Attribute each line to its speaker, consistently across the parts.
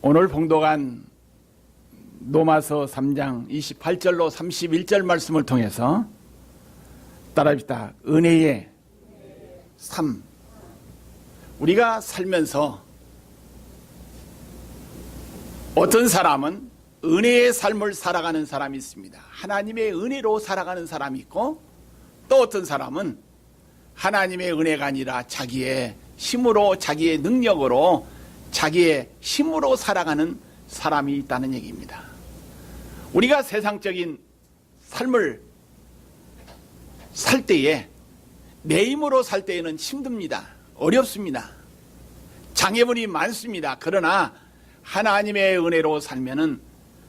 Speaker 1: 오늘 봉독한 로마서 3장 28절로 31절 말씀을 통해서 따라합시다. 은혜의 삶. 우리가 살면서 어떤 사람은 은혜의 삶을 살아가는 사람이 있습니다. 하나님의 은혜로 살아가는 사람이 있고, 또 어떤 사람은 하나님의 은혜가 아니라 자기의 힘으로, 자기의 능력으로, 자기의 힘으로 살아가는 사람이 있다는 얘기입니다. 우리가 세상적인 삶을 살 때에, 내 힘으로 살 때에는 힘듭니다. 어렵습니다. 장애물이 많습니다. 그러나 하나님의 은혜로 살면은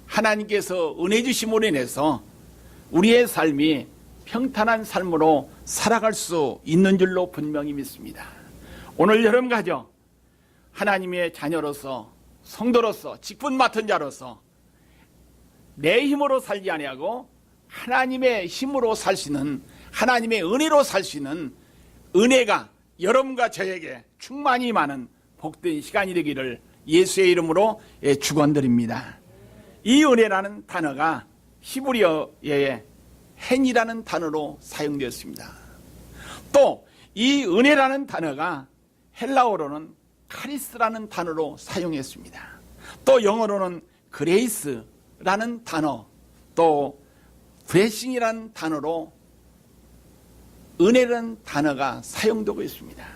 Speaker 1: 하나님께서 은혜 주심으로 인해서 우리의 삶이 평탄한 삶으로 살아갈 수 있는 줄로 분명히 믿습니다. 오늘 여러분 가정, 하나님의 자녀로서, 성도로서, 직분 맡은 자로서 내 힘으로 살지 아니하고 하나님의 힘으로 살 수 있는, 하나님의 은혜로 살 수 있는 은혜가 여러분과 저에게 충만히 많은 복된 시간이 되기를 예수의 이름으로 축원드립니다. 이 은혜라는 단어가 히브리어의 헨이라는 단어로 사용되었습니다. 또 이 은혜라는 단어가 헬라어로는 카리스라는 단어로 사용했습니다. 또 영어로는 그레이스라는 단어, 또 브레싱이라는 단어로 은혜라는 단어가 사용되고 있습니다.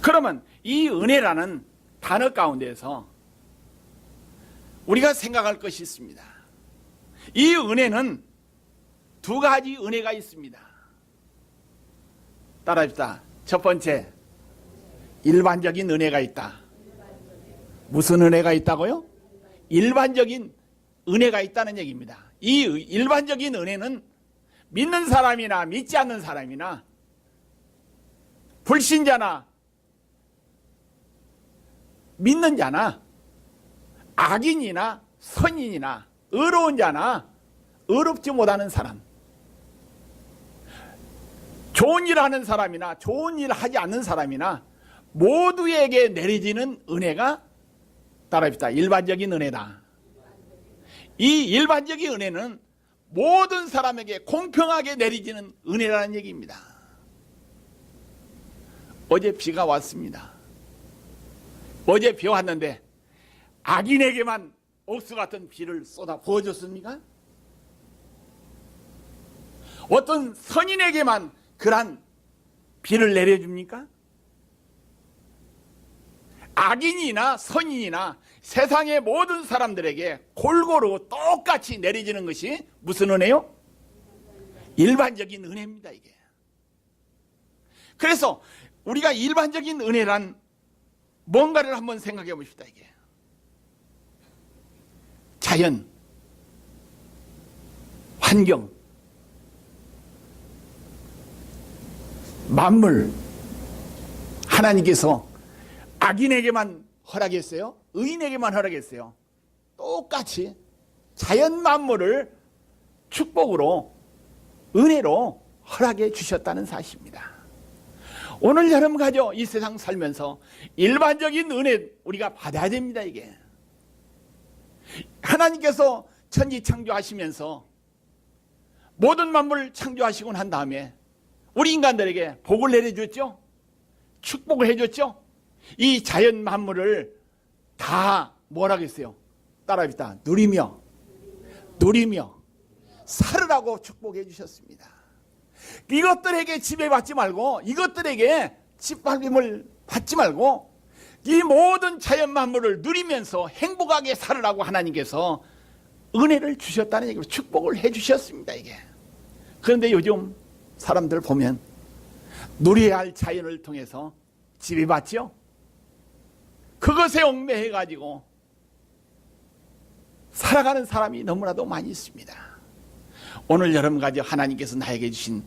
Speaker 1: 그러면 이 은혜라는 단어 가운데서 우리가 생각할 것이 있습니다. 이 은혜는 두 가지 은혜가 있습니다. 따라합시다. 첫 번째, 일반적인 은혜가 있다. 무슨 은혜가 있다고요? 일반적인 은혜가 있다는 얘기입니다. 이 일반적인 은혜는 믿는 사람이나 믿지 않는 사람이나 불신자나 믿는 자나 악인이나 선인이나 의로운 자나 의롭지 못하는 사람, 좋은 일 하는 사람이나 좋은 일 하지 않는 사람이나 모두에게 내려지는 은혜가 따라합시다. 일반적인 은혜다. 이 일반적인 은혜는 모든 사람에게 공평하게 내리지는 은혜라는 얘기입니다. 어제 비가 왔습니다. 어제 비 왔는데 악인에게만 옥수 같은 비를 쏟아 부어줬습니까? 어떤 선인에게만 그러한 비를 내려줍니까? 악인이나 선인이나 세상의 모든 사람들에게 골고루 똑같이 내려지는 것이 무슨 은혜요? 일반적인 은혜입니다, 이게. 그래서 우리가 일반적인 은혜란 뭔가를 한번 생각해 봅시다, 이게. 자연, 환경, 만물, 하나님께서 악인에게만 허락했어요? 의인에게만 허락했어요? 똑같이 자연 만물을 축복으로, 은혜로 허락해 주셨다는 사실입니다. 오늘 여러분 가죠, 이 세상 살면서 일반적인 은혜 우리가 받아야 됩니다, 이게. 하나님께서 천지 창조하시면서 모든 만물 창조하시고 난 다음에 우리 인간들에게 복을 내려줬죠? 축복을 해줬죠? 이 자연 만물을 다 뭐라고 했어요? 따라합시다. 누리며 살으라고 축복해 주셨습니다. 이것들에게 지배받지 말고, 이것들에게 짓밟힘을 받지 말고 이 모든 자연 만물을 누리면서 행복하게 살으라고 하나님께서 은혜를 주셨다는 얘기로 축복을 해 주셨습니다, 이게. 그런데 요즘 사람들 보면 누려야 할 자연을 통해서 지배받죠? 그것에 얽매해가지고 살아가는 사람이 너무나도 많이 있습니다. 오늘 여러분까지 하나님께서 나에게 주신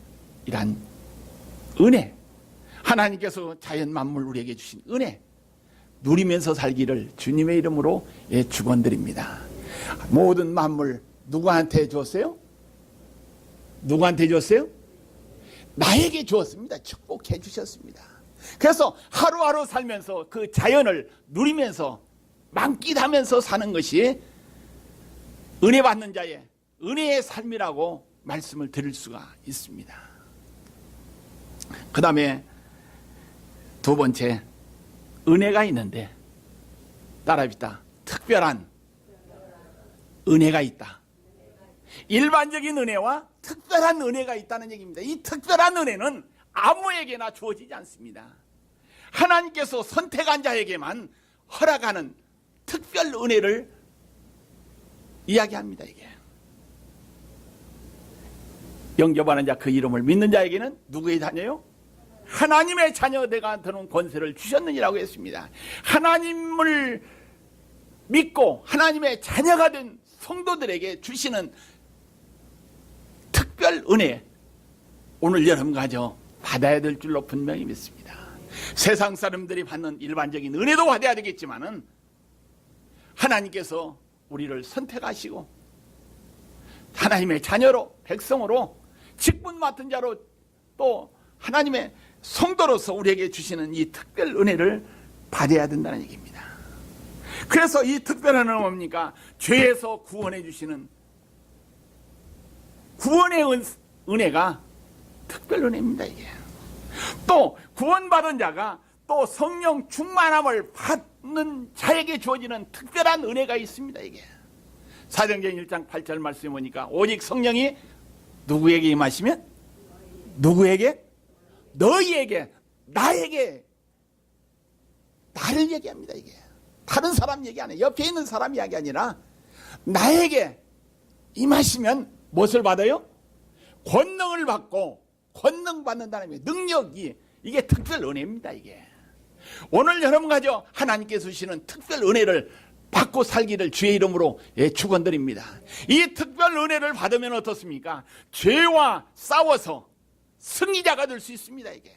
Speaker 1: 이러한 은혜, 하나님께서 자연 만물 우리에게 주신 은혜, 누리면서 살기를 주님의 이름으로 축원드립니다. 모든 만물 누구한테 줬어요? 누구한테 줬어요? 나에게 주었습니다. 축복해 주셨습니다. 그래서 하루하루 살면서 그 자연을 누리면서 만끽하면서 사는 것이 은혜 받는 자의 은혜의 삶이라고 말씀을 드릴 수가 있습니다. 그 다음에 두 번째, 은혜가 있는데 따라합시다. 특별한 은혜가 있다. 일반적인 은혜와 특별한 은혜가 있다는 얘기입니다. 이 특별한 은혜는 아무에게나 주어지지 않습니다. 하나님께서 선택한 자에게만 허락하는 특별 은혜를 이야기합니다. 이게 영접하는 자, 그 이름을 믿는 자에게는 누구의 자녀요? 하나님의 자녀가 되는 권세를 주셨느니라고 했습니다. 하나님을 믿고 하나님의 자녀가 된 성도들에게 주시는 특별 은혜, 오늘 여러분과 저 받아야 될 줄로 분명히 믿습니다. 세상 사람들이 받는 일반적인 은혜도 받아야 되겠지만은 하나님께서 우리를 선택하시고 하나님의 자녀로, 백성으로, 직분 맡은 자로, 또 하나님의 성도로서 우리에게 주시는 이 특별 은혜를 받아야 된다는 얘기입니다. 그래서 이 특별한 은혜는 뭡니까? 죄에서 구원해 주시는 구원의 은혜가 특별 은혜입니다. 이게 또 구원받은 자가 또 성령 충만함을 받는 자에게 주어지는 특별한 은혜가 있습니다. 이게 사도행전 1장 8절 말씀에 보니까 오직 성령이 누구에게 임하시면? 누구에게? 너희에게, 나에게, 나를 얘기합니다. 이게 다른 사람 얘기 아니에요. 옆에 있는 사람 이야기 아니라 나에게 임하시면 무엇을 받아요? 권능을 받고, 권능 받는다는 의미, 능력이, 이게 특별 은혜입니다. 이게 오늘 여러분과 저 하나님께서 주시는 특별 은혜를 받고 살기를 주의 이름으로 축원드립니다. 이 특별 은혜를 받으면 어떻습니까? 죄와 싸워서 승리자가 될 수 있습니다. 이게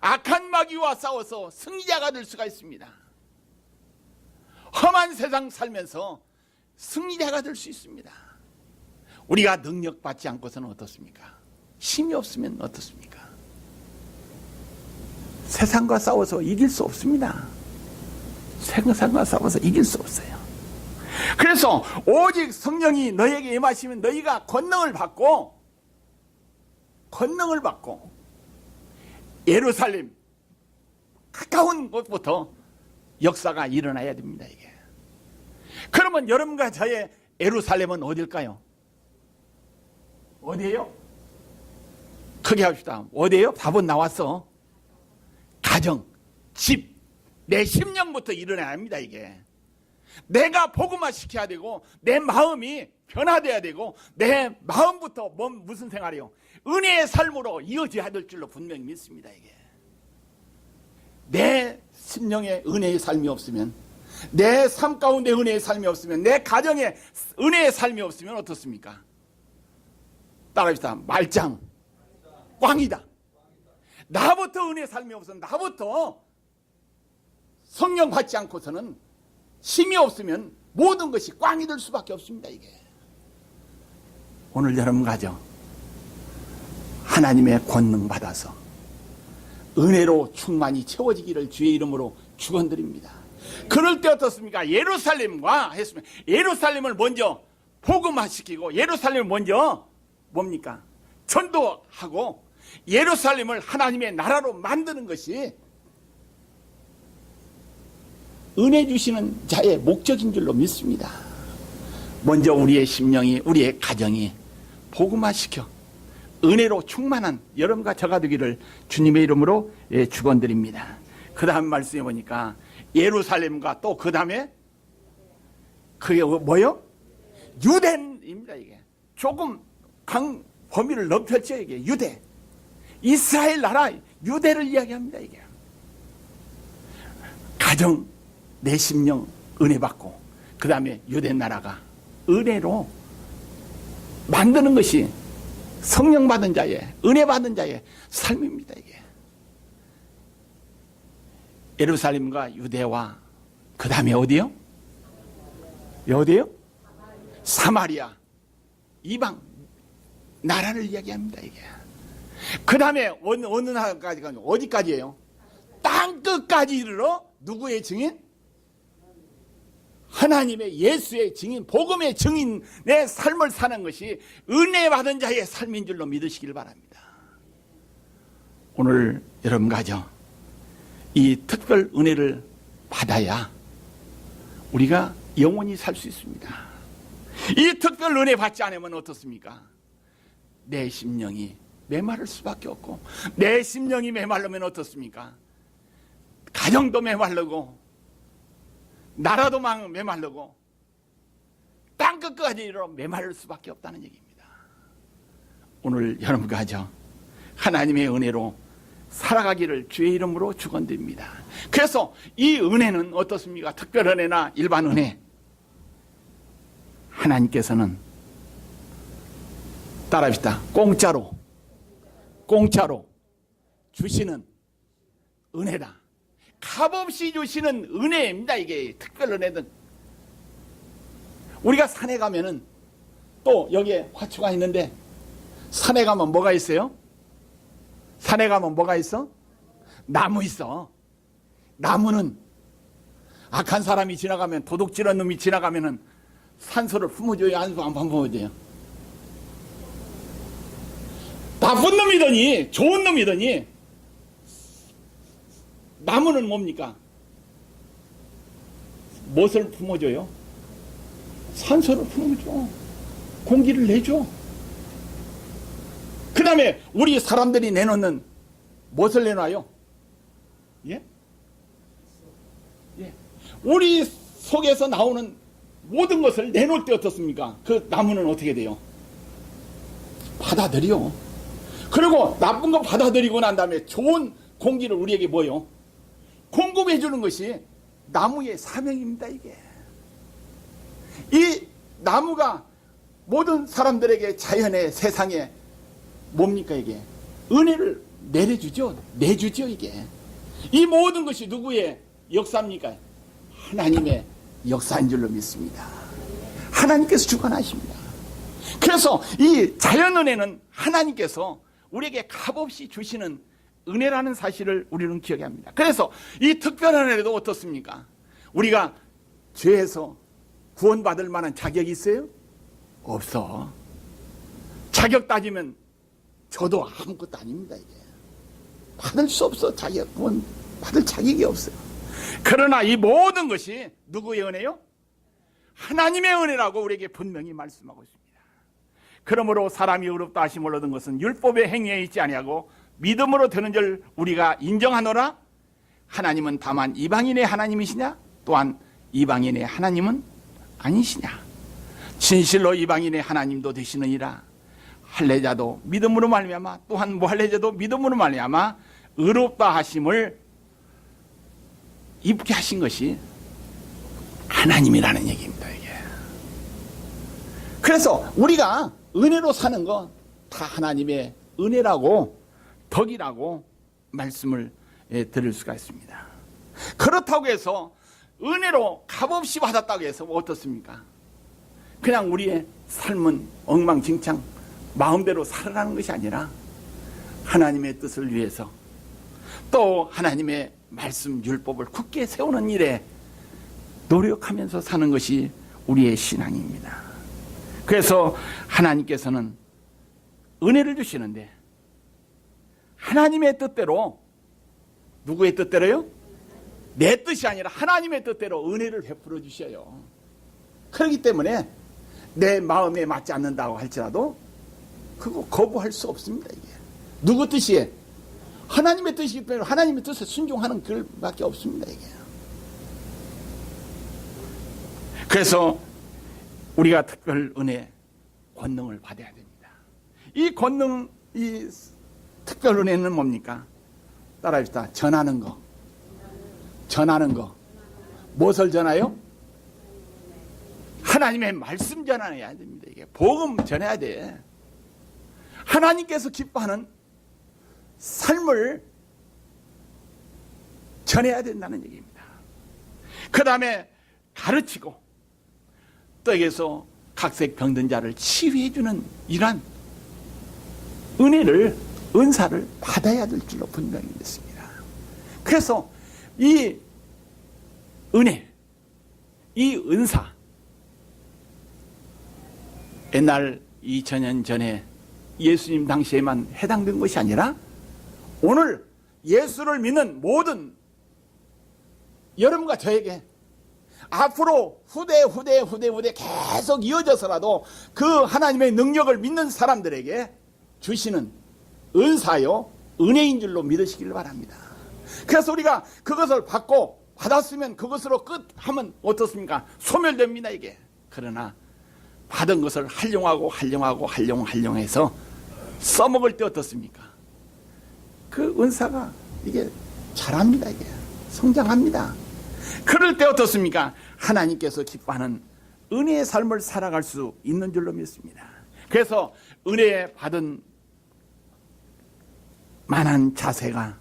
Speaker 1: 악한 마귀와 싸워서 승리자가 될 수가 있습니다. 험한 세상 살면서 승리자가 될 수 있습니다. 우리가 능력 받지 않고서는 어떻습니까? 힘이 없으면 어떻습니까? 세상과 싸워서 이길 수 없습니다. 세상과 싸워서 이길 수 없어요. 그래서 오직 성령이 너에게 임하시면 너희가 권능을 받고 예루살렘 가까운 곳부터 역사가 일어나야 됩니다. 이게 그러면 여러분과 저의 예루살렘은 어딜까요? 어디예요? 크게 합시다. 어디예요? 답은 나왔어. 가정, 집, 내 심령부터 일어나야 합니다. 이게 내가 복음화 시켜야 되고 내 마음이 변화돼야 되고 내 마음부터 무슨 생활이요? 은혜의 삶으로 이어져야 될 줄로 분명히 믿습니다. 이게 내 심령에 은혜의 삶이 없으면, 내 삶 가운데 은혜의 삶이 없으면, 내 가정에 은혜의 삶이 없으면 어떻습니까? 따라합시다. 말짱, 꽝이다. 나부터 은혜의 삶이 없으면, 나부터 성령 받지 않고서는, 힘이 없으면 모든 것이 꽝이 될 수밖에 없습니다. 이게 오늘 여러분 가정 하나님의 권능 받아서 은혜로 충만히 채워지기를 주의 이름으로 축원드립니다. 그럴 때 어떻습니까? 예루살렘과 했으면 예루살렘을 먼저 복음화시키고 예루살렘을 먼저 뭡니까? 전도하고 예루살렘을 하나님의 나라로 만드는 것이 은혜 주시는 자의 목적인 줄로 믿습니다. 먼저 우리의 심령이, 우리의 가정이 복음화시켜 은혜로 충만한 여러분과 저가 되기를 주님의 이름으로 축원드립니다. 그 다음 말씀해 보니까 예루살렘과 또 그 다음에 그게 뭐요? 유대입니다. 이게 조금 범위를 넓혔죠. 이게 유대, 이스라엘 나라, 유대를 이야기합니다. 이게 가정, 내 심령 은혜 받고 그 다음에 유대 나라가 은혜로 만드는 것이 성령 받은 자의, 은혜 받은 자의 삶입니다. 이게 예루살렘과 유대와 그 다음에 어디요? 어디요? 사마리아, 이방 나라를 이야기합니다. 이게 그 다음에 어느 나라까지 가요? 어디까지예요? 땅끝까지 이르러 누구의 증인? 하나님의 예수의 증인, 복음의 증인의 삶을 사는 것이 은혜 받은 자의 삶인 줄로 믿으시길 바랍니다. 오늘 여러분 가정 이 특별 은혜를 받아야 우리가 영원히 살 수 있습니다. 이 특별 은혜 받지 않으면 어떻습니까? 내 심령이 메마를 수밖에 없고, 내 심령이 메말르면 어떻습니까? 가정도 메말르고 나라도 메말르고 땅끝까지 이르러 메말를 수밖에 없다는 얘기입니다. 오늘 여러분 가정 하나님의 은혜로 살아가기를 주의 이름으로 축원드립니다. 그래서 이 은혜는 어떻습니까? 특별 은혜나 일반 은혜, 하나님께서는 따라합시다. 공짜로 주시는 은혜다. 값없이 주시는 은혜입니다. 이게 특별 은혜든. 우리가 산에 가면은 또 여기에 화초가 있는데, 산에 가면 뭐가 있어요? 산에 가면 뭐가 있어? 나무 있어. 나무는 악한 사람이 지나가면, 도둑질한 놈이 지나가면은 산소를 품어줘요? 안 품어줘요? 나쁜 놈이더니 좋은 놈이더니 나무는 뭡니까? 무엇을 품어줘요? 산소를 품어줘. 공기를 내줘. 그 다음에 우리 사람들이 내놓는 무엇을 내놔요? 예? 예. 우리 속에서 나오는 모든 것을 내놓을 때 어떻습니까? 그 나무는 어떻게 돼요? 받아들여. 그리고 나쁜 거 받아들이고 난 다음에 좋은 공기를 우리에게 뭐요? 공급해 주는 것이 나무의 사명입니다. 이게 이 나무가 모든 사람들에게, 자연의 세상에 뭡니까? 이게 은혜를 내려주죠. 내주죠. 이게 이 모든 것이 누구의 역사입니까? 하나님의 역사인 줄로 믿습니다. 하나님께서 주관하십니다. 그래서 이 자연은혜는 하나님께서 우리에게 값없이 주시는 은혜라는 사실을 우리는 기억해야 합니다. 그래서 이 특별한 은혜도 어떻습니까? 우리가 죄에서 구원받을 만한 자격이 있어요? 없어. 자격 따지면 저도 아무것도 아닙니다. 이게 받을 수 없어. 자격, 구원 받을 자격이 없어요. 그러나 이 모든 것이 누구의 은혜요? 하나님의 은혜라고 우리에게 분명히 말씀하고 있습니다. 그러므로 사람이 의롭다 하심을 얻은 것은 율법의 행위에 있지 아니하고 믿음으로 되는 줄 우리가 인정하노라. 하나님은 다만 이방인의 하나님이시냐? 또한 이방인의 하나님은 아니시냐? 진실로 이방인의 하나님도 되시느니라. 할례자도 믿음으로 말미암아, 또한 무할례자도 믿음으로 말미암아 의롭다 하심을 입게 하신 것이 하나님이라는 얘기입니다. 이게. 그래서 우리가 은혜로 사는 건 다 하나님의 은혜라고, 덕이라고 말씀을 드릴 수가 있습니다. 그렇다고 해서 은혜로 값없이 받았다고 해서 어떻습니까? 그냥 우리의 삶은 엉망진창 마음대로 살아가는 것이 아니라 하나님의 뜻을 위해서, 또 하나님의 말씀 율법을 굳게 세우는 일에 노력하면서 사는 것이 우리의 신앙입니다. 그래서 하나님께서는 은혜를 주시는데 하나님의 뜻대로, 누구의 뜻대로요? 내 뜻이 아니라 하나님의 뜻대로 은혜를 베풀어 주셔요. 그렇기 때문에 내 마음에 맞지 않는다고 할지라도 그거 거부할 수 없습니다. 이게 누구 뜻이에요? 하나님의 뜻이기 때문에 하나님의 뜻에 순종하는 길밖에 없습니다. 이게. 그래서 우리가 특별 은혜, 권능을 받아야 됩니다. 이 권능, 이 특별 은혜는 뭡니까? 따라합시다. 전하는 거. 전하는 거. 무엇을 전하요? 하나님의 말씀 전해야 됩니다. 이게 복음 전해야 돼. 하나님께서 기뻐하는 삶을 전해야 된다는 얘기입니다. 그 다음에 가르치고, 또 여기서 각색 병든 자를 치유해 주는 이러한 은혜를, 은사를 받아야 될 줄로 분명히 믿습니다. 그래서 이 은혜, 이 은사, 옛날 2000년 전에 예수님 당시에만 해당된 것이 아니라 오늘 예수를 믿는 모든 여러분과 저에게 앞으로 후대 계속 이어져서라도 그 하나님의 능력을 믿는 사람들에게 주시는 은사요 은혜인 줄로 믿으시길 바랍니다. 그래서 우리가 그것을 받았으면 그것으로 끝하면 어떻습니까? 소멸됩니다 이게. 그러나 받은 것을 활용해서 써먹을 때 어떻습니까? 그 은사가 이게 자랍니다. 이게 성장합니다. 그럴 때 어떻습니까? 하나님께서 기뻐하는 은혜의 삶을 살아갈 수 있는 줄로 믿습니다. 그래서 은혜 받은 만한 자세가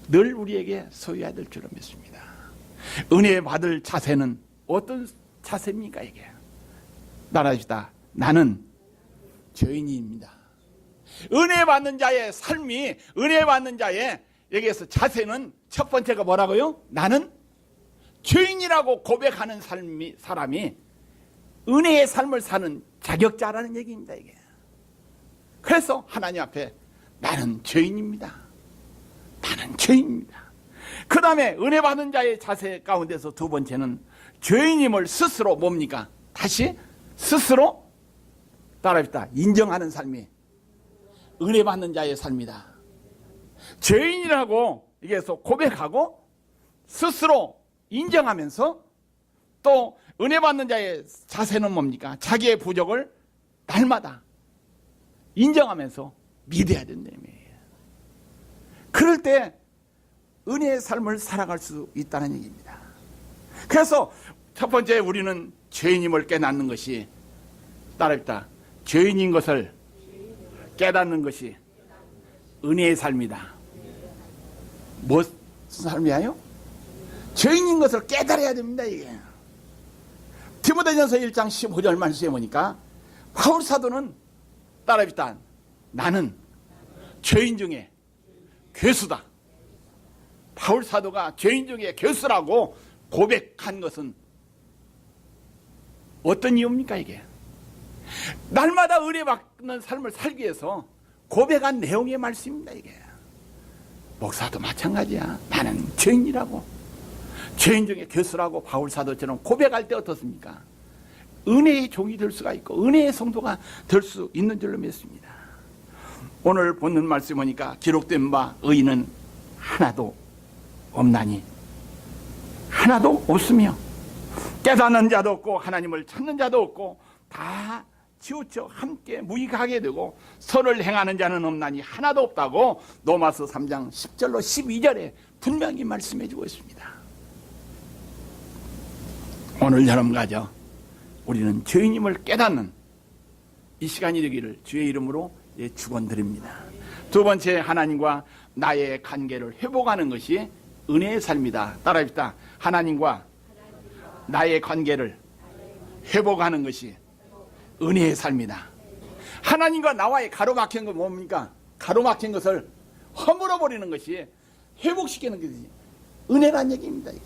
Speaker 1: 늘 우리에게 소유해야 될 줄로 믿습니다. 은혜 받을 자세는 어떤 자세입니까? 이게 따라합시다. 나는 죄인입니다. 은혜 받는 자의 삶이, 은혜 받는 자의 여기에서 자세는 첫 번째가 뭐라고요? 나는 죄인이라고 고백하는 사람이 은혜의 삶을 사는 자격자라는 얘기입니다. 이게. 그래서 하나님 앞에 나는 죄인입니다. 나는 죄인입니다. 그 다음에 은혜 받은 자의 자세 가운데서 두 번째는 죄인임을 스스로 뭡니까? 다시 스스로 따라합시다. 인정하는 삶이 은혜 받는 자의 삶이다. 죄인이라고 여기에서 고백하고 스스로 인정하면서 또 은혜 받는 자의 자세는 뭡니까? 자기의 부족을 날마다 인정하면서 믿어야 된다며. 그럴 때 은혜의 삶을 살아갈 수 있다는 얘기입니다. 그래서 첫 번째 우리는 죄인임을 깨닫는 것이 따라합시다. 죄인인 것을 깨닫는 것이 은혜의 삶이다. 무슨 삶이에요? 죄인인 것을 깨달아야 됩니다. 이게 디모데전서 1장 15절 말씀에 보니까 바울 사도는 따라합시다. 나는 죄인 중에 괴수다. 바울 사도가 죄인 중에 괴수라고 고백한 것은 어떤 이유입니까? 이게 날마다 은혜 받는 삶을 살기 위해서 고백한 내용의 말씀입니다. 이게 목사도 마찬가지야. 나는 죄인이라고, 죄인 중에 괴수라고 바울 사도처럼 고백할 때 어떻습니까? 은혜의 종이 될 수가 있고 은혜의 성도가 될 수 있는 줄로 믿습니다. 오늘 본문 말씀 보니까 기록된 바 의인은 하나도 없나니, 하나도 없으며 깨닫는 자도 없고 하나님을 찾는 자도 없고 다 치우쳐 함께 무익하게 되고 선을 행하는 자는 없나니 하나도 없다고 로마서 3장 10절로 12절에 분명히 말씀해 주고 있습니다. 오늘 여러분과 우리는 죄인임을 깨닫는 이 시간이 되기를 주의 이름으로 축원드립니다. 두 번째, 하나님과 나의 관계를 회복하는 것이 은혜의 삶이다. 따라합시다. 하나님과 나의 관계를 회복하는 것이 은혜의 삶이다. 하나님과 나와의 가로막힌 건 뭡니까? 가로막힌 것을 허물어버리는 것이, 회복시키는 것이 은혜란 얘기입니다. 이게.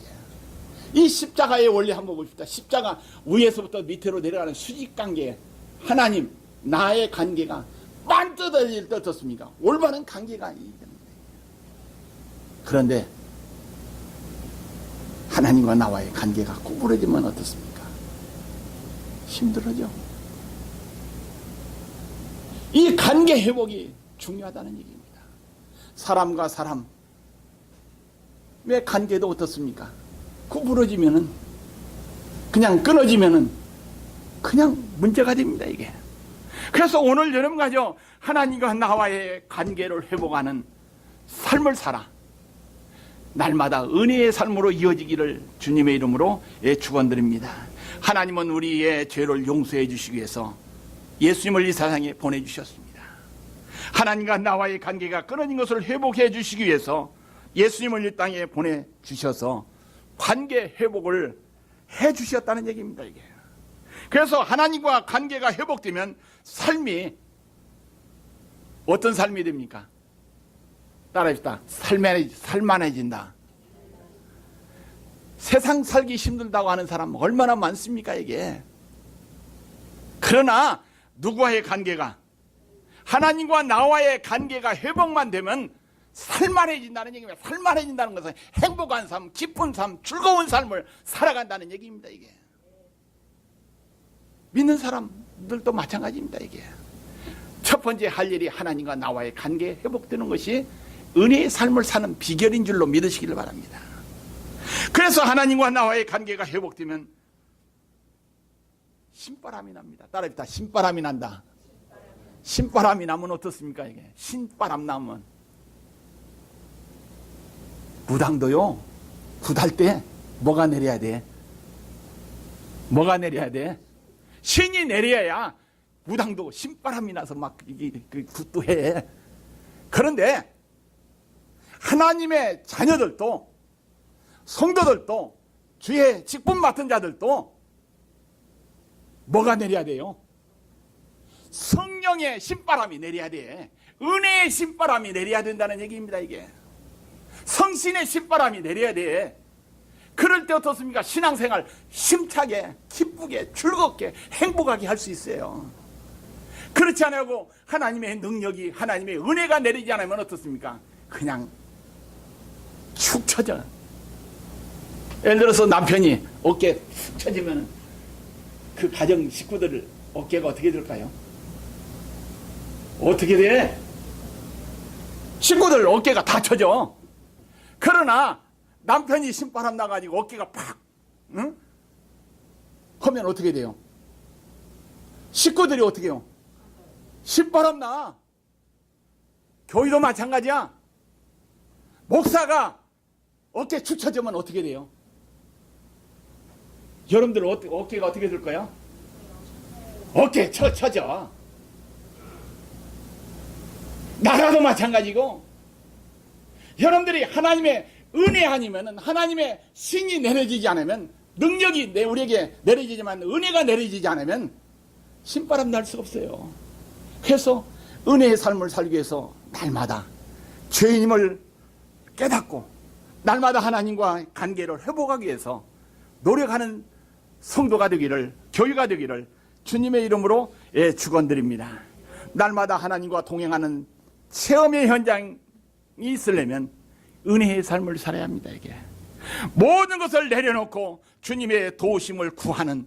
Speaker 1: 이 십자가의 원리 한번 봅시다. 십자가 위에서부터 밑으로 내려가는 수직관계, 하나님 나의 관계가 빵뜯어질 때 어떻습니까? 올바른 관계가 됩니다. 그런데 하나님과 나와의 관계가 구부러지면 어떻습니까? 힘들어져. 이 관계 회복이 중요하다는 얘기입니다. 사람과 사람의 관계도 어떻습니까? 구부러지면은, 그냥 끊어지면은 그냥 문제가 됩니다, 이게. 그래서 오늘 여러분과 하나님과 나와의 관계를 회복하는 삶을 살아 날마다 은혜의 삶으로 이어지기를 주님의 이름으로 축원드립니다. 하나님은 우리의 죄를 용서해 주시기 위해서 예수님을 이 세상에 보내주셨습니다. 하나님과 나와의 관계가 끊어진 것을 회복해 주시기 위해서 예수님을 이 땅에 보내주셔서 관계 회복을 해 주셨다는 얘기입니다. 이게. 그래서 하나님과 관계가 회복되면 삶이 어떤 삶이 됩니까? 따라합시다. 살만해진다. 세상 살기 힘들다고 하는 사람 얼마나 많습니까 이게. 그러나 누구와의 관계가, 하나님과 나와의 관계가 회복만 되면 살만해진다는 얘기입니다. 살만해진다는 것은 행복한 삶, 기쁜 삶, 즐거운 삶을 살아간다는 얘기입니다. 이게 믿는 사람들도 마찬가지입니다. 이게 첫 번째 할 일이 하나님과 나와의 관계 회복되는 것이 은혜의 삶을 사는 비결인 줄로 믿으시길 바랍니다. 그래서 하나님과 나와의 관계가 회복되면 신바람이 납니다. 따라합시다. 신바람이 난다. 신바람이 나면 어떻습니까? 이게 신바람 나면 무당도요, 굿할 때 뭐가 내려야 돼? 뭐가 내려야 돼? 신이 내려야 무당도 신바람이 나서 막 굿도 해. 그런데 하나님의 자녀들도, 성도들도, 주의 직분 맡은 자들도 뭐가 내려야 돼요? 성령의 신바람이 내려야 돼. 은혜의 신바람이 내려야 된다는 얘기입니다. 이게 성신의 신바람이 내려야 돼. 그럴 때 어떻습니까? 신앙생활 힘차게, 기쁘게, 즐겁게, 행복하게 할 수 있어요. 그렇지 않고 하나님의 능력이, 하나님의 은혜가 내리지 않으면 어떻습니까? 그냥 축 처져. 예를 들어서 남편이 어깨 툭 처지면 그 가정 식구들 어깨가 어떻게 될까요? 어떻게 돼? 식구들 어깨가 다 처져. 그러나 남편이 신바람 나가지고 어깨가 팍, 응? 하면 어떻게 돼요? 식구들이 어떻게 해요? 신바람 나. 교회도 마찬가지야. 목사가 어깨 축 처지면 어떻게 돼요? 여러분들 어깨가 어떻게 될 거야? 어깨 처져. 나라도 마찬가지고, 여러분들이 하나님의 은혜 아니면, 하나님의 신이 내려지지 않으면, 능력이 우리에게 내려지지만 은혜가 내려지지 않으면 신바람 날 수가 없어요. 그래서 은혜의 삶을 살기 위해서 날마다 죄인임을 깨닫고 날마다 하나님과 관계를 회복하기 위해서 노력하는 성도가 되기를, 교회가 되기를 주님의 이름으로 축원드립니다. 날마다 하나님과 동행하는 체험의 현장이 있으려면 은혜의 삶을 살아야 합니다. 이게 모든 것을 내려놓고 주님의 도우심을 구하는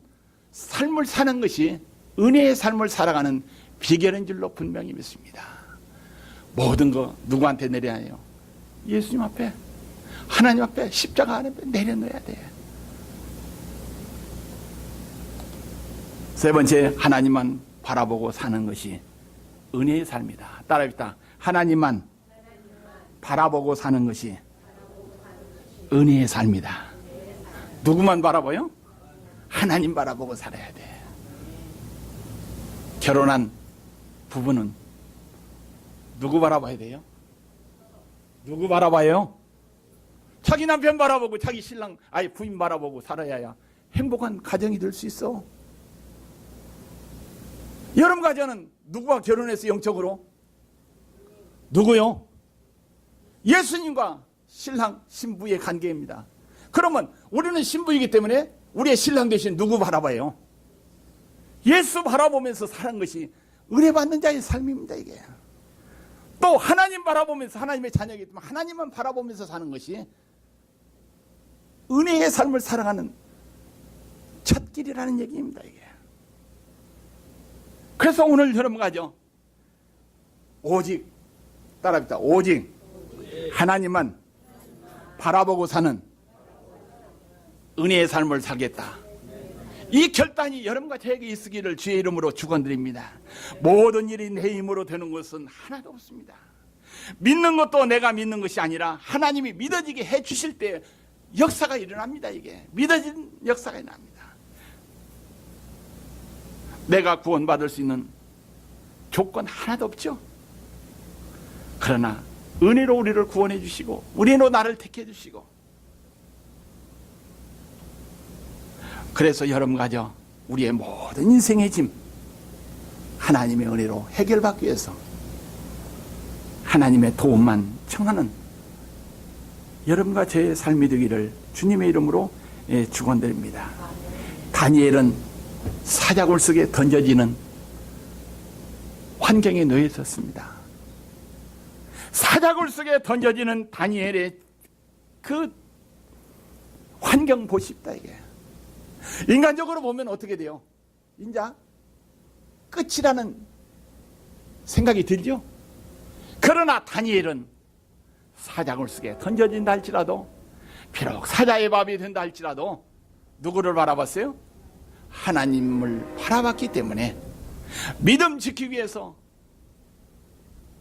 Speaker 1: 삶을 사는 것이 은혜의 삶을 살아가는 비결인 줄로 분명히 믿습니다. 모든 거 누구한테 내려야 해요? 예수님 앞에, 하나님 앞에, 십자가 안에 내려놓아야 돼. 세 번째, 하나님만 바라보고 사는 것이 은혜의 삶이다. 따라합시다. 하나님만 바라보고 사는 것이 은혜의 삶이다. 누구만 바라봐요? 하나님 바라보고 살아야 돼. 결혼한 부부는 누구 바라봐야 돼요? 누구 바라봐요? 자기 남편 바라보고 자기 신랑, 부인 바라보고 살아야 행복한 가정이 될 수 있어. 여러분 가정은 누구와 결혼해서 영적으로? 누구요? 예수님과 신랑, 신부의 관계입니다. 그러면 우리는 신부이기 때문에 우리의 신랑 대신 누구 바라봐요? 예수 바라보면서 사는 것이 은혜받는 자의 삶입니다. 이게 또 하나님 바라보면서, 하나님의 자녀이기 때문에 하나님만 바라보면서 사는 것이 은혜의 삶을 살아가는 첫 길이라는 얘기입니다. 이게 그래서 오늘 여러분 가죠, 오직, 따라합시다. 오직 하나님만 바라보고 사는 은혜의 삶을 살겠다. 이 결단이 여러분과 저에게 있으기를 주의 이름으로 축원드립니다. 모든 일이 내 힘으로 되는 것은 하나도 없습니다. 믿는 것도 내가 믿는 것이 아니라 하나님이 믿어지게 해주실 때 역사가 일어납니다. 이게 믿어진 역사가 일어납니다. 내가 구원받을 수 있는 조건 하나도 없죠. 그러나 은혜로 우리를 구원해 주시고 은혜로 나를 택해 주시고, 그래서 여러분 가져 우리의 모든 인생의 짐 하나님의 은혜로 해결받기 위해서 하나님의 도움만 청하는 여러분과 제 삶이 되기를 주님의 이름으로 축원드립니다. 다니엘은 사자굴 속에 던져지는 환경에 놓여 있었습니다. 사자굴 속에 던져지는 다니엘의 그 환경 보십다. 이게 인간적으로 보면 어떻게 돼요? 인자 끝이라는 생각이 들죠. 그러나 다니엘은 사자굴 속에 던져진다 할지라도, 비록 사자의 밥이 된다 할지라도 누구를 바라봤어요? 하나님을 바라봤기 때문에 믿음 지키기 위해서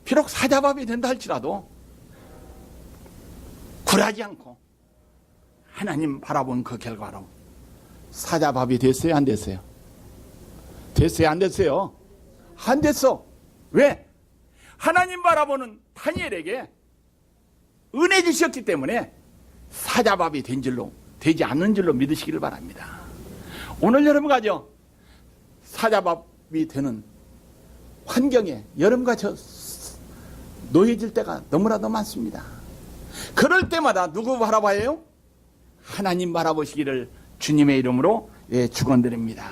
Speaker 1: 비록 사자밥이 된다 할지라도 굴하지 않고 하나님 바라본 그 결과로 사자밥이 됐어요? 안 됐어요? 됐어요? 안 됐어요? 안 됐어. 왜? 하나님 바라보는 다니엘에게 은혜 주셨기 때문에 사자밥이 된 줄로, 되지 않는 줄로 믿으시기를 바랍니다. 오늘 여러분과요, 사자밥이 되는 환경에 여러분과 저 놓여질 때가 너무나도 많습니다. 그럴 때마다 누구 바라봐야 해요? 하나님 바라보시기를 주님의 이름으로 축원드립니다.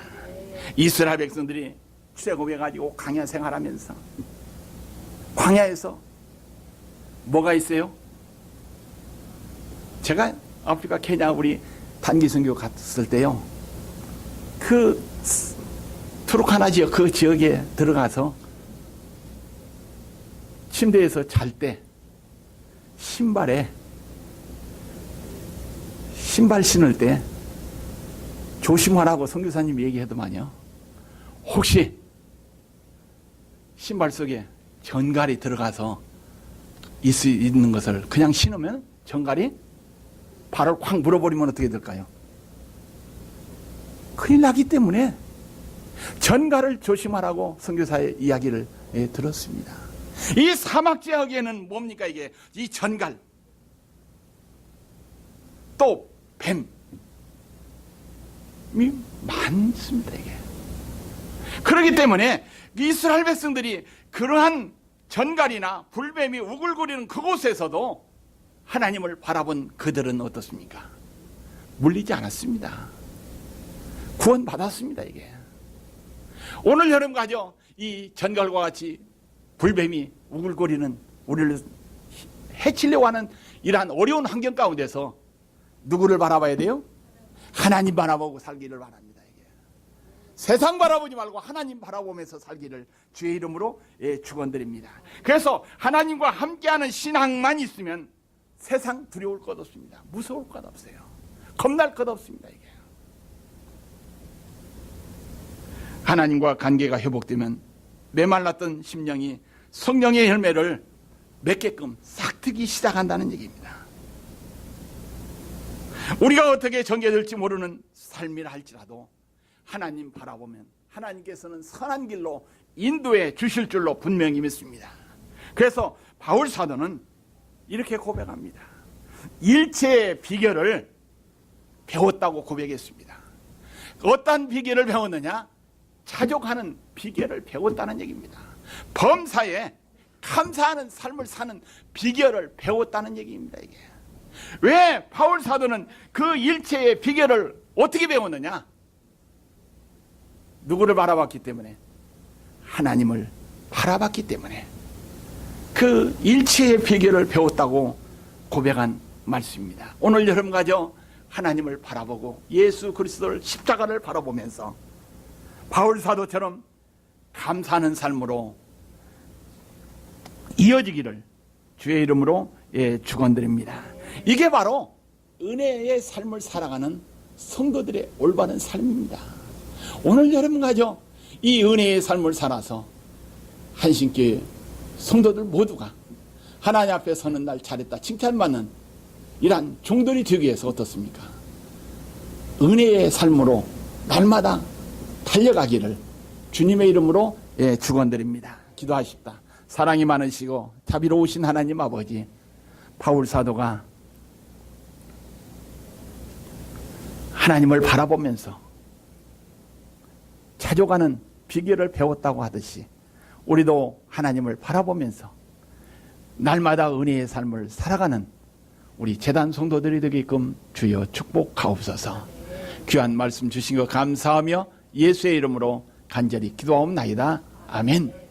Speaker 1: 이스라엘 백성들이 출애굽해가지고 광야 생활하면서 광야에서 뭐가 있어요? 제가 아프리카 케냐 우리 단기 선교 갔을 때요, 그 투르카나 지역, 그 지역에 들어가서 침대에서 잘 때 신발 신을 때 조심하라고 선교사님이 얘기하더만요. 혹시 신발 속에 전갈이 들어가서 있는 것을 그냥 신으면 전갈이 발을 확 물어버리면 어떻게 될까요? 큰일 나기 때문에 전갈을 조심하라고 선교사의 이야기를 들었습니다. 이 사막 지역에는 뭡니까 이게? 이 전갈, 또 뱀이 많습니다. 이게. 그렇기 때문에 이스라엘 백성들이 그러한 전갈이나 불뱀이 우글거리는 그곳에서도 하나님을 바라본 그들은 어떻습니까? 물리지 않았습니다. 구원받았습니다. 이게. 오늘 여러분과요, 이 전갈과 같이 불뱀이 우글거리는 우리를 해치려고 하는 이러한 어려운 환경 가운데서 누구를 바라봐야 돼요? 하나님 바라보고 살기를 바랍니다. 이게. 세상 바라보지 말고 하나님 바라보면서 살기를 주의 이름으로 축원드립니다. 그래서 하나님과 함께하는 신앙만 있으면 세상 두려울 것 없습니다. 무서울 것 없어요. 겁날 것 없습니다. 이게. 하나님과 관계가 회복되면 메말랐던 심령이 성령의 열매를 맺게끔 싹트기 시작한다는 얘기입니다. 우리가 어떻게 전개될지 모르는 삶이라 할지라도 하나님 바라보면 하나님께서는 선한 길로 인도해 주실 줄로 분명히 믿습니다. 그래서 바울 사도는 이렇게 고백합니다. 일체의 비결을 배웠다고 고백했습니다. 어떤 비결을 배웠느냐? 자족하는 비결을 배웠다는 얘기입니다. 범사에 감사하는 삶을 사는 비결을 배웠다는 얘기입니다. 이게. 왜 바울 사도는 그 일체의 비결을 어떻게 배웠느냐? 누구를 바라봤기 때문에? 하나님을 바라봤기 때문에 그 일체의 비결을 배웠다고 고백한 말씀입니다. 오늘 여러분과 저 하나님을 바라보고 예수 그리스도를 십자가를 바라보면서 바울 사도처럼 감사하는 삶으로 이어지기를 주의 이름으로 축원드립니다. 이게 바로 은혜의 삶을 살아가는 성도들의 올바른 삶입니다. 오늘 여러분과 저 이 은혜의 삶을 살아서 한신교회 성도들 모두가 하나님 앞에 서는 날 잘했다 칭찬받는 이러한 종들이 되기 위해서 어떻습니까? 은혜의 삶으로 날마다 달려가기를 주님의 이름으로 축원드립니다. 기도하십다. 사랑이 많으시고 자비로우신 하나님 아버지, 바울 사도가 하나님을 바라보면서 자족하는 비결을 배웠다고 하듯이 우리도 하나님을 바라보면서 날마다 은혜의 삶을 살아가는 우리 재단 성도들이 되게끔 주여 축복하옵소서. 귀한 말씀 주신 것 감사하며 예수의 이름으로 간절히 기도하옵나이다. 아멘.